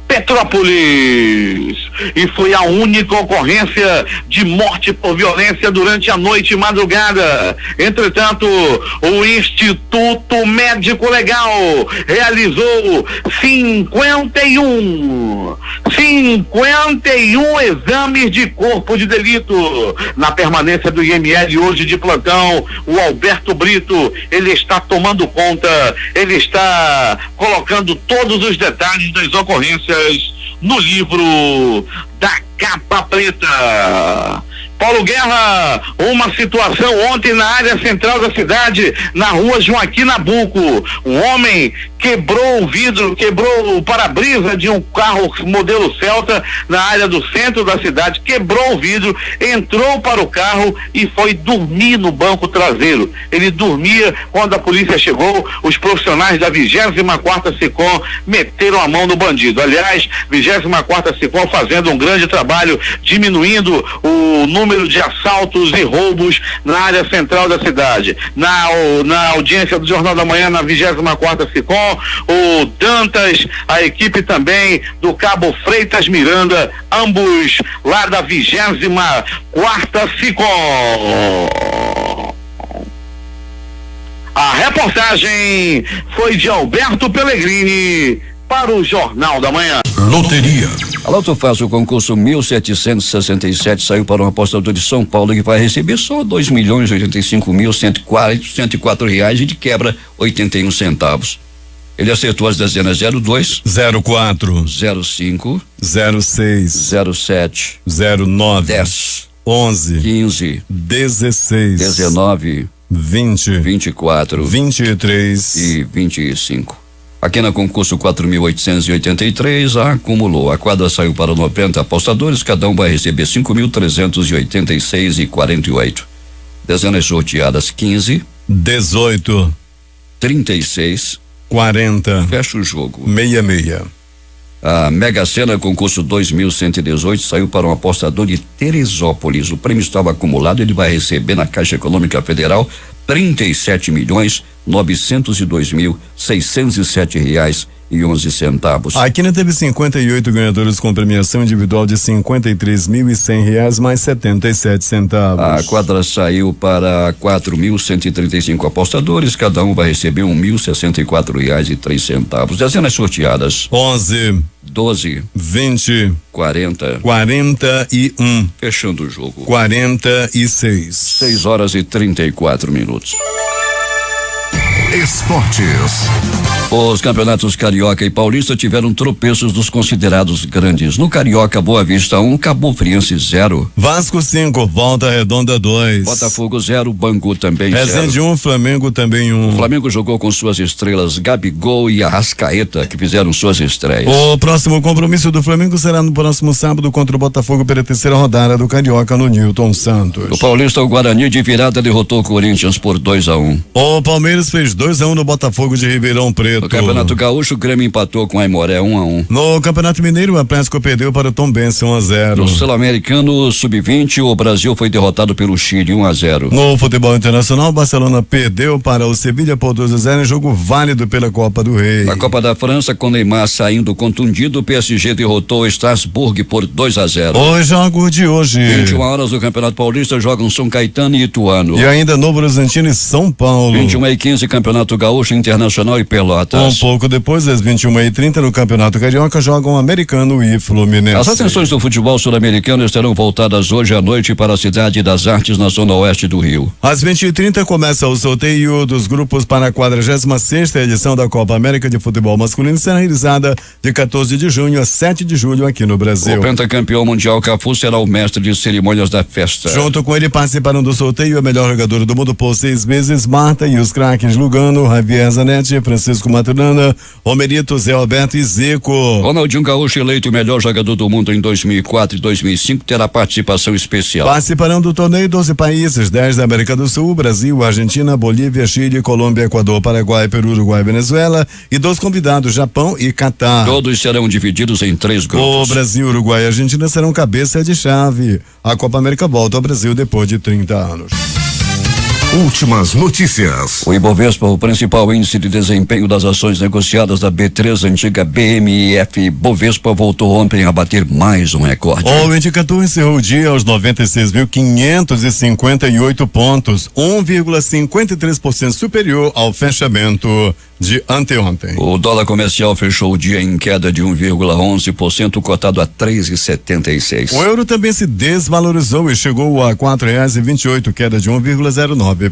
Petrópolis, e foi a única ocorrência de morte por violência durante a noite e madrugada. Entretanto, o Instituto Médico Legal realizou 51 exames de corpo de delito. Na permanência do IML hoje de plantão, o Alberto Brito, ele está tomando conta, ele está colocando todos os detalhes das ocorrências no livro da capa preta. Paulo Guerra, uma situação ontem na área central da cidade, na rua Joaquim Nabuco. Um homem quebrou o para-brisa de um carro modelo Celta na área do centro da cidade, quebrou o vidro, entrou para o carro e foi dormir no banco traseiro. Ele dormia. Quando a polícia chegou, os profissionais da 24ª SICOM meteram a mão no bandido. Aliás, 24ª SICOM fazendo um grande trabalho, diminuindo o número de assaltos e roubos na área central da cidade. Na audiência do Jornal da Manhã, na 24ª SICOM, o Dantas, a equipe também do Cabo Freitas Miranda, ambos lá da 24ª SICOM. A reportagem foi de Alberto Pellegrini para o Jornal da Manhã. Loteria. A Loto Fácil, o concurso 1767, saiu para um apostador de São Paulo que vai receber só R$2.085.104 e de quebra 81 centavos. Ele acertou as dezenas 02, 04, 05, 06, 07, 09, 10, 11, 15, 16, 19, 20, 24, 23 e 25. Aqui na concurso 4.883, acumulou. A quadra saiu para 90 apostadores, cada um vai receber 5.386,48. Dezenas sorteadas 15, 18, 36, 40, fecha o jogo. 66. A Mega Sena, concurso 2.118, saiu para um apostador de Teresópolis. O prêmio estava acumulado, ele vai receber na Caixa Econômica Federal R$37.902.607,11. A Quina teve 58 ganhadores com premiação individual de R$53.100 mais 77 centavos. A quadra saiu para 4.135 apostadores, cada um vai receber R$1.064,03. Dezenas sorteadas 11, 12, 20, 40, 41, fechando o jogo 46. 6h34. Esportes. Os campeonatos Carioca e Paulista tiveram tropeços dos considerados grandes. No Carioca, Boa Vista 1, Cabo Friense 0. Vasco 5, Volta Redonda 2. Botafogo 0, Bangu também 0. Resende 1, Flamengo também 1. O Flamengo jogou com suas estrelas Gabigol e Arrascaeta, que fizeram suas estreias. O próximo compromisso do Flamengo será no próximo sábado contra o Botafogo pela terceira rodada do Carioca no Newton Santos. O Paulista, o Guarani de virada derrotou o Corinthians por 2-1. O Palmeiras fez 2-1 no Botafogo de Ribeirão Preto. No Campeonato Gaúcho, o Grêmio empatou com a Aimoré 1-1. No Campeonato Mineiro, o Atlético perdeu para o Tombense 1-0. No Sul-Americano Sub-20, o Brasil foi derrotado pelo Chile 1-0. No futebol internacional, o Barcelona perdeu para o Sevilha por 2-0 em jogo válido pela Copa do Rei. Na Copa da França, com Neymar saindo contundido, o PSG derrotou o Strasbourg por 2-0. Os jogos de hoje. 21 horas do Campeonato Paulista jogam São Caetano e Ituano. E ainda Novo Horizontino e São Paulo. 21h15, Campeonato Gaúcho, Internacional e Pelotas. Um pouco depois, às 21h30, no Campeonato Carioca, jogam Americano e Fluminense. As atenções do futebol sul-americano estarão voltadas hoje à noite para a Cidade das Artes, na zona oeste do Rio. Às 20h30 começa o sorteio dos grupos para a 46ª edição da Copa América de Futebol Masculino, será realizada de 14 de junho a 7 de julho aqui no Brasil. O pentacampeão mundial Cafu será o mestre de cerimônias da festa. Junto com ele participaram do sorteio a melhor jogadora do mundo por 6 meses, Marta, e os craques Lugano, Javier Zanetti, Francisco Maturana, Romerito, Zé Alberto e Zico. Ronaldinho Gaúcho, eleito o melhor jogador do mundo em 2004 e 2005, terá participação especial. Participarão do torneio 12 países, 10 da América do Sul, Brasil, Argentina, Bolívia, Chile, Colômbia, Equador, Paraguai, Peru, Uruguai e Venezuela, e 2 convidados, Japão e Catar. Todos serão divididos em 3 grupos. O Brasil, Uruguai e Argentina serão cabeça de chave. A Copa América volta ao Brasil depois de 30 anos. Últimas notícias. O Ibovespa, o principal índice de desempenho das ações negociadas da B3, antiga BMF Bovespa, voltou ontem a bater mais um recorde. O indicador encerrou o dia aos 96.558 pontos, 1,53% superior ao fechamento de anteontem. O dólar comercial fechou o dia em queda de 1,11%, cotado a 3,76. O euro também se desvalorizou e chegou a R$4,28, queda de 1,09%.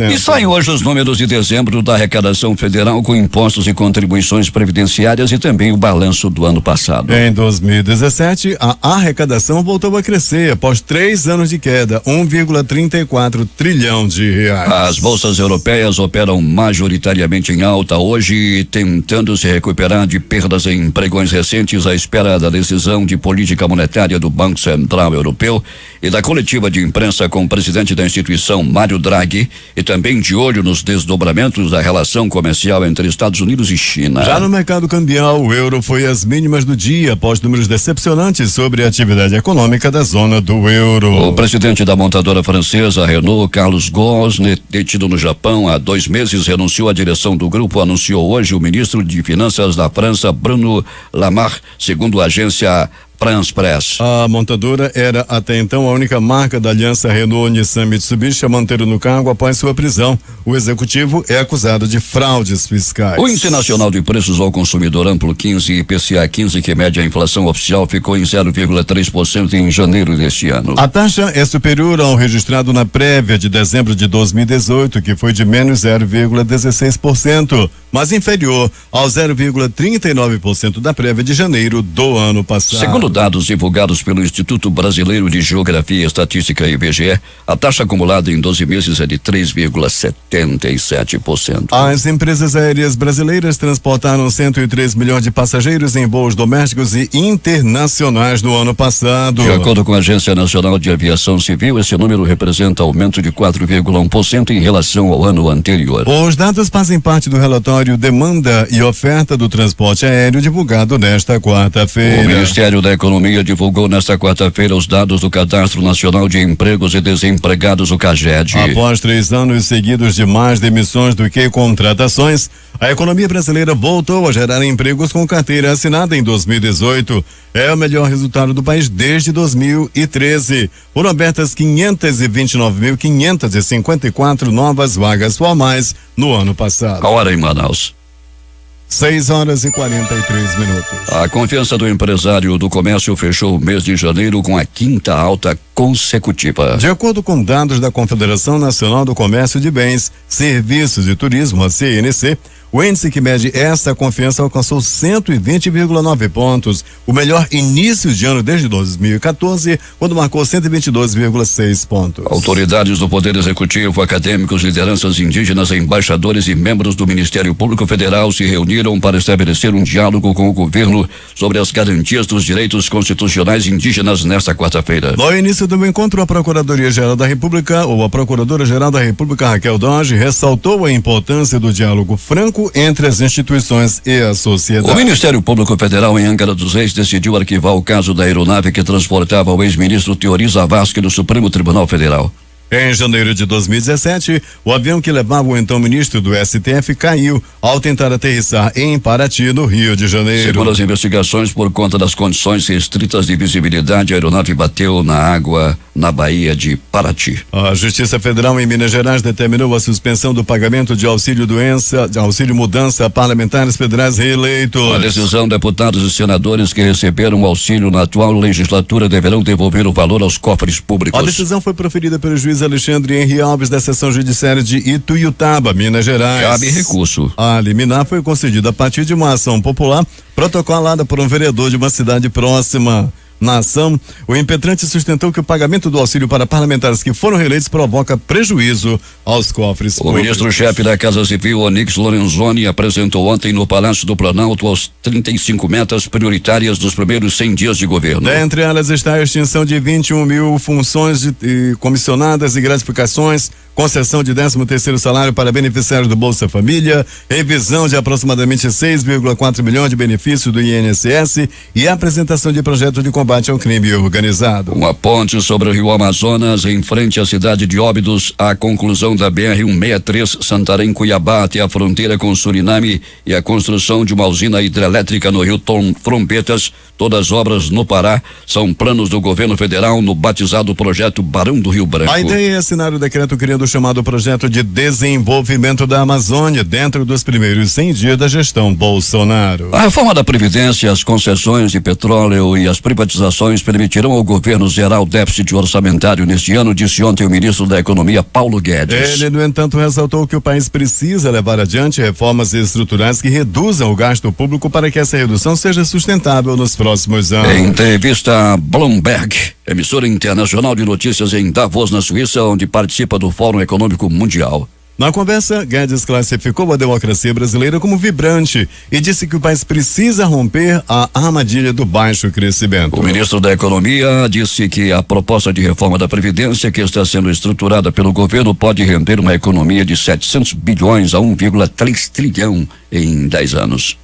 E saem hoje os números de dezembro da arrecadação federal com impostos e contribuições previdenciárias e também o balanço do ano passado. Em 2017, a arrecadação voltou a crescer após 3 anos de queda, 1,34 trilhão de reais. As bolsas europeias operam majoritariamente em alta hoje, tentando se recuperar de perdas em pregões recentes à espera da decisão de política monetária do Banco Central Europeu e da coletiva de imprensa com o presidente da instituição, Mário Draghi, e também de olho nos desdobramentos da relação comercial entre Estados Unidos e China. Já no mercado cambial, o euro foi às mínimas do dia após números decepcionantes sobre a atividade econômica da zona do euro. O presidente da montadora francesa Renault, Carlos Ghosn, detido no Japão há 2 meses, renunciou à direção do grupo, anunciou hoje o ministro de Finanças da França, Bruno Le Maire, segundo a agência France Press. A montadora era até então a única marca da aliança Renault-Nissan-Mitsubishi a manter no cargo após sua prisão. O executivo é acusado de fraudes fiscais. O Índice Nacional de Preços ao Consumidor Amplo 15 e IPCA 15, que mede a inflação oficial, ficou em 0,3% em janeiro deste ano. A taxa é superior ao registrado na prévia de dezembro de 2018, que foi de menos 0,16%, mas inferior ao 0,39% da prévia de janeiro do ano passado. Segundo dados divulgados pelo Instituto Brasileiro de Geografia e Estatística, IBGE, a taxa acumulada em 12 meses é de 3,77%. As empresas aéreas brasileiras transportaram 103 milhões de passageiros em voos domésticos e internacionais no ano passado. De acordo com a Agência Nacional de Aviação Civil, esse número representa aumento de 4,1% em relação ao ano anterior. Os dados fazem parte do relatório Demanda e Oferta do Transporte Aéreo divulgado nesta quarta-feira. O Ministério da Economia divulgou nesta quarta-feira os dados do Cadastro Nacional de Empregos e Desempregados, o CAGED. Após 3 anos seguidos de mais demissões do que contratações, a economia brasileira voltou a gerar empregos com carteira assinada em 2018. É o melhor resultado do país desde 2013. Foram abertas 529.554 novas vagas formais no ano passado. A hora em Manaus. 6:43. A confiança do empresário do comércio fechou o mês de janeiro com a 5ª alta consecutiva. De acordo com dados da Confederação Nacional do Comércio de Bens, Serviços e Turismo, a CNC, O índice que mede essa confiança alcançou 120,9 pontos, o melhor início de ano desde 2014, quando marcou 122,6 pontos. Autoridades do Poder Executivo, acadêmicos, lideranças indígenas, embaixadores e membros do Ministério Público Federal se reuniram para estabelecer um diálogo com o governo sobre as garantias dos direitos constitucionais indígenas nesta quarta-feira. No início do encontro, a Procuradoria-Geral da República, ou a Procuradora-Geral da República, Raquel Dodge, ressaltou a importância do diálogo franco entre as instituições e a sociedade. O Ministério Público Federal em Angra dos Reis decidiu arquivar o caso da aeronave que transportava o ex-ministro Teori Zavascki do Supremo Tribunal Federal. Em janeiro de 2017, o avião que levava o então ministro do STF caiu ao tentar aterrissar em Paraty, no Rio de Janeiro. Segundo as investigações, por conta das condições restritas de visibilidade, a aeronave bateu na água na Baía de Paraty. A Justiça Federal em Minas Gerais determinou a suspensão do pagamento de auxílio mudança a parlamentares federais reeleitos. A decisão, deputados e senadores que receberam o auxílio na atual legislatura deverão devolver o valor aos cofres públicos. A decisão foi proferida pelo juiz Alexandre Henri Alves da Seção Judiciária de Ituiutaba, Minas Gerais. Cabe recurso. A liminar foi concedida a partir de uma ação popular protocolada por um vereador de uma cidade próxima. Na ação, o impetrante sustentou que o pagamento do auxílio para parlamentares que foram reeleitos provoca prejuízo aos cofres públicos. O ministro-chefe da Casa Civil, Onyx Lorenzoni, apresentou ontem no Palácio do Planalto as 35 metas prioritárias dos primeiros 100 dias de governo. Dentre elas está a extinção de 21 mil funções comissionadas e gratificações, concessão de 13º salário para beneficiários do Bolsa Família, revisão de aproximadamente 6,4 milhões de benefícios do INSS e a apresentação de projeto de combate ao crime organizado. Uma ponte sobre o Rio Amazonas em frente à cidade de Óbidos, a conclusão da BR-163 Santarém-Cuiabá até a fronteira com o Suriname e a construção de uma usina hidrelétrica no Rio Trombetas, todas as obras no Pará, são planos do governo federal no batizado projeto Barão do Rio Branco. A ideia é assinar o decreto criando o chamado projeto de desenvolvimento da Amazônia dentro dos primeiros 100 dias da gestão Bolsonaro. A reforma da Previdência, as concessões de petróleo e as privatizações permitirão ao governo zerar o déficit orçamentário neste ano, disse ontem o ministro da Economia, Paulo Guedes. Ele, no entanto, ressaltou que o país precisa levar adiante reformas estruturais que reduzam o gasto público para que essa redução seja sustentável nos próximos anos. Em entrevista a Bloomberg, emissora internacional de notícias em Davos, na Suíça, onde participa do Fórum Econômico Mundial. Na conversa, Guedes classificou a democracia brasileira como vibrante e disse que o país precisa romper a armadilha do baixo crescimento. O ministro da Economia disse que a proposta de reforma da Previdência que está sendo estruturada pelo governo pode render uma economia de 700 bilhões a 1,3 trilhão em 10 anos.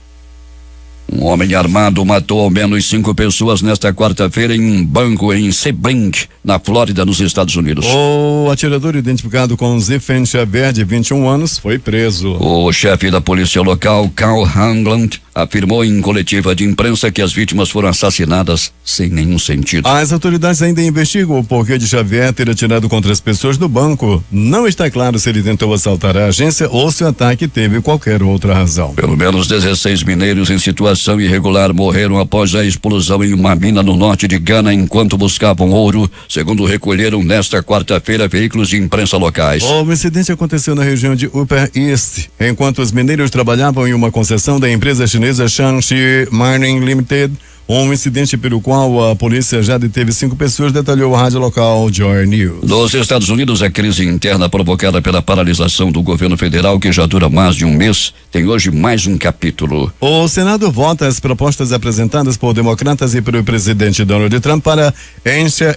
Um homem armado matou ao menos 5 pessoas nesta quarta-feira em um banco em Sebring, na Flórida, nos Estados Unidos. O atirador, identificado com Zifen Xavier, de 21 anos, foi preso. O chefe da polícia local, Carl Hangland, afirmou em coletiva de imprensa que as vítimas foram assassinadas sem nenhum sentido. As autoridades ainda investigam o porquê de Xavier ter atirado contra as pessoas do banco. Não está claro se ele tentou assaltar a agência ou se o ataque teve qualquer outra razão. Pelo menos 16 mineiros em situação irregular morreram após a explosão em uma mina no norte de Gana enquanto buscavam ouro, segundo recolheram nesta quarta-feira veículos de imprensa locais. O incidente aconteceu na região de Upper East, enquanto os mineiros trabalhavam em uma concessão da empresa chinesa Shaanxi Mining Limited. Um incidente pelo qual a polícia já deteve 5 pessoas, detalhou a rádio local Joy News. Nos Estados Unidos, a crise interna provocada pela paralisação do governo federal, que já dura mais de um mês, tem hoje mais um capítulo. O Senado vota as propostas apresentadas por democratas e pelo presidente Donald Trump para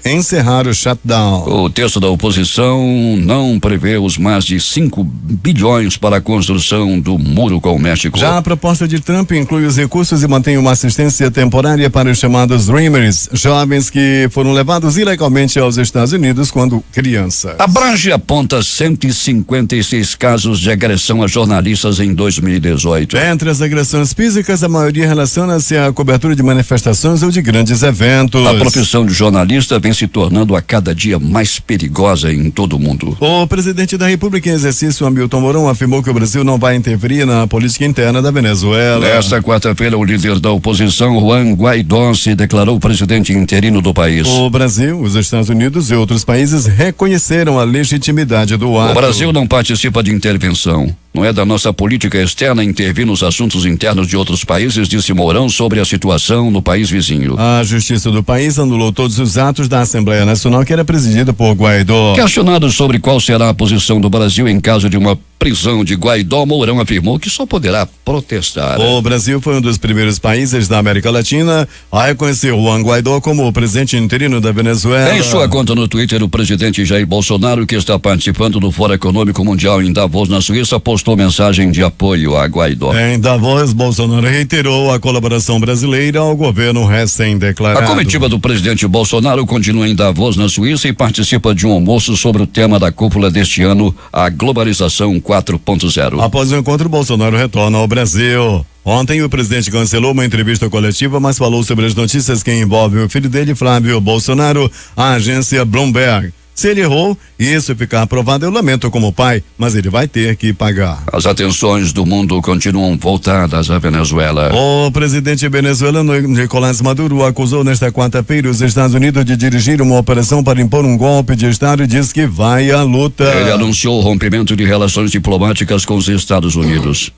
encerrar o shutdown. O texto da oposição não prevê os mais de 5 bilhões para a construção do muro com o México. Já a proposta de Trump inclui os recursos e mantém uma assistência temporária para os chamados Dreamers, jovens que foram levados ilegalmente aos Estados Unidos quando crianças. A Branche aponta 156 casos de agressão a jornalistas em 2018. Entre as agressões físicas, a maioria relaciona-se à cobertura de manifestações ou de grandes eventos. A profissão de jornalista vem se tornando a cada dia mais perigosa em todo o mundo. O presidente da República em exercício, Hamilton Mourão, afirmou que o Brasil não vai interferir na política interna da Venezuela. Nesta quarta-feira, o líder da oposição, Juan Guaidó, se declarou presidente interino do país. O Brasil, os Estados Unidos e outros países reconheceram a legitimidade do ato. O Brasil não participa de intervenção. Não é da nossa política externa intervir nos assuntos internos de outros países, disse Mourão sobre a situação no país vizinho. A Justiça do país anulou todos os atos da Assembleia Nacional, que era presidida por Guaidó. Questionado sobre qual será a posição do Brasil em caso de uma prisão de Guaidó, Mourão afirmou que só poderá protestar. O Brasil foi um dos primeiros países da América Latina a reconhecer Juan Guaidó como o presidente interino da Venezuela. Em sua conta no Twitter, o presidente Jair Bolsonaro, que está participando do Fórum Econômico Mundial em Davos, na Suíça, postou mensagem de apoio a Guaidó. Em Davos, Bolsonaro reiterou a colaboração brasileira ao governo recém-declarado. A comitiva do presidente Bolsonaro continua em Davos, na Suíça, e participa de um almoço sobre o tema da cúpula deste ano, a globalização 4.0. Após o encontro, Bolsonaro retorna ao Brasil. Ontem, o presidente cancelou uma entrevista coletiva, mas falou sobre as notícias que envolvem o filho dele, Flávio Bolsonaro, a agência Bloomberg. Se ele errou e isso ficar aprovado, eu lamento como pai, mas ele vai ter que pagar. As atenções do mundo continuam voltadas à Venezuela. O presidente venezuelano Nicolás Maduro acusou nesta quarta-feira os Estados Unidos de dirigir uma operação para impor um golpe de Estado e diz que vai à luta. Ele anunciou o rompimento de relações diplomáticas com os Estados Unidos.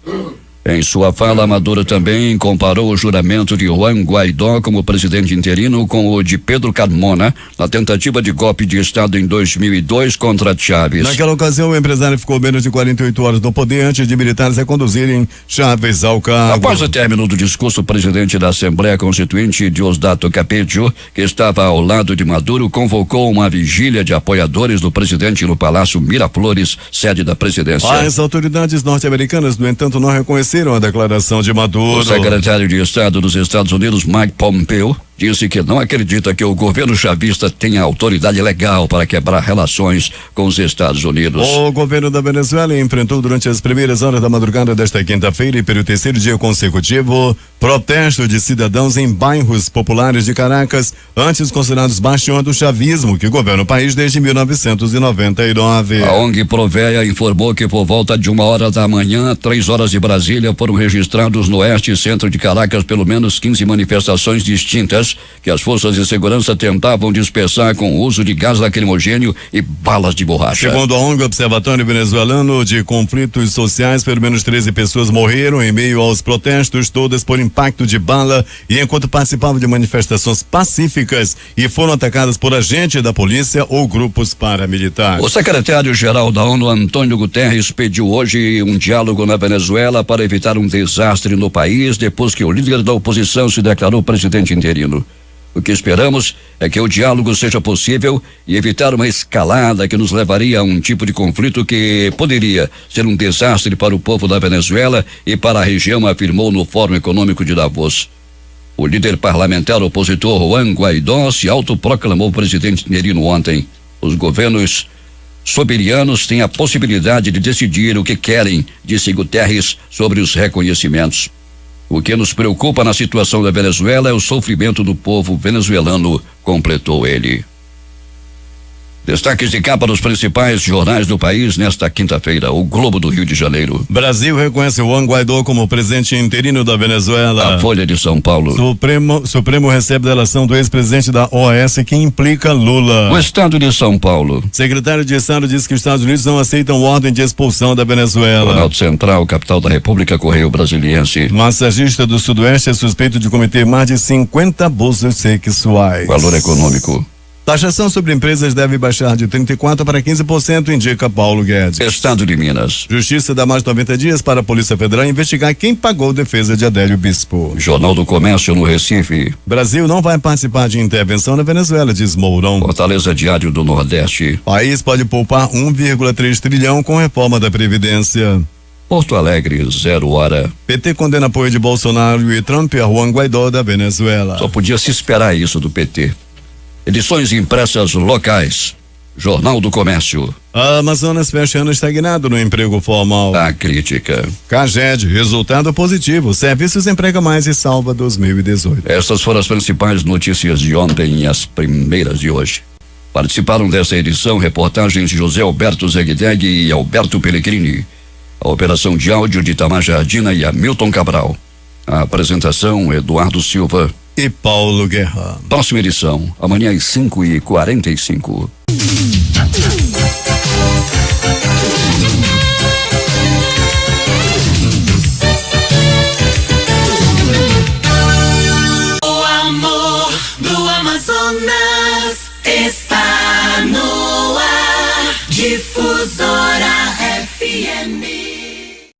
Em sua fala, Maduro também comparou o juramento de Juan Guaidó como presidente interino com o de Pedro Carmona na tentativa de golpe de Estado em 2002 contra Chávez. Naquela ocasião, o empresário ficou menos de 48 horas no poder antes de militares a conduzirem Chávez ao cargo. Após o término do discurso, o presidente da Assembleia Constituinte, Diosdado Cabello, que estava ao lado de Maduro, convocou uma vigília de apoiadores do presidente no Palácio Miraflores, sede da presidência. As autoridades norte-americanas, no entanto, não reconheceram a declaração de Maduro. O secretário de Estado dos Estados Unidos, Mike Pompeo, disse que não acredita que o governo chavista tenha autoridade legal para quebrar relações com os Estados Unidos. O governo da Venezuela enfrentou durante as primeiras horas da madrugada desta quinta-feira e pelo terceiro dia consecutivo protesto de cidadãos em bairros populares de Caracas, antes considerados bastião do chavismo, que governa o país desde 1999. A ONG Provéia informou que por volta de 1h da manhã, 3h de Brasília, foram registrados no oeste e centro de Caracas pelo menos 15 manifestações distintas que as forças de segurança tentavam dispersar com o uso de gás lacrimogêneo e balas de borracha. Segundo a ONG Observatório Venezuelano de Conflitos Sociais, pelo menos 13 pessoas morreram em meio aos protestos, todas por impacto de bala e enquanto participavam de manifestações pacíficas e foram atacadas por agentes da polícia ou grupos paramilitares. O secretário-geral da ONU, Antônio Guterres, pediu hoje um diálogo na Venezuela para evitar um desastre no país depois que o líder da oposição se declarou presidente interino. O que esperamos é que o diálogo seja possível e evitar uma escalada que nos levaria a um tipo de conflito que poderia ser um desastre para o povo da Venezuela e para a região, afirmou no Fórum Econômico de Davos. O líder parlamentar opositor Juan Guaidó se autoproclamou presidente interino ontem. Os governos soberanos têm a possibilidade de decidir o que querem, disse Guterres sobre os reconhecimentos. O que nos preocupa na situação da Venezuela é o sofrimento do povo venezuelano, completou ele. Destaques de capa dos principais jornais do país nesta quinta-feira. O Globo do Rio de Janeiro. Brasil reconhece Juan Guaidó como presidente interino da Venezuela. A Folha de São Paulo. Supremo recebe delação do ex-presidente da OAS que implica Lula. O Estado de São Paulo. Secretário de Estado diz que os Estados Unidos não aceitam ordem de expulsão da Venezuela. Planalto Central, capital da República, Correio Brasiliense. Massagista do Sudoeste é suspeito de cometer mais de 50 abusos sexuais. Valor Econômico. Taxação sobre empresas deve baixar de 34% para 15%, indica Paulo Guedes. Estado de Minas. Justiça dá mais de 90 dias para a Polícia Federal investigar quem pagou defesa de Adélio Bispo. Jornal do Comércio no Recife. Brasil não vai participar de intervenção na Venezuela, diz Mourão. Fortaleza Diário do Nordeste. País pode poupar 1,3 trilhão com reforma da Previdência. Porto Alegre, 0h. PT condena apoio de Bolsonaro e Trump a Juan Guaidó da Venezuela. Só podia se esperar isso do PT. Edições impressas locais. Jornal do Comércio. A Amazonas fecha ano estagnado no emprego formal. A crítica. CAGED, resultado positivo. Serviços emprega mais e salva 2018. Essas foram as principais notícias de ontem e as primeiras de hoje. Participaram dessa edição reportagens de José Alberto Zegdeg e Alberto Pellegrini. A operação de áudio de Itamar Jardina e Hamilton Cabral. A apresentação, Eduardo Silva e Paulo Guerra. Próxima edição, amanhã às 5h45. Amazonas está no ar. Difusora.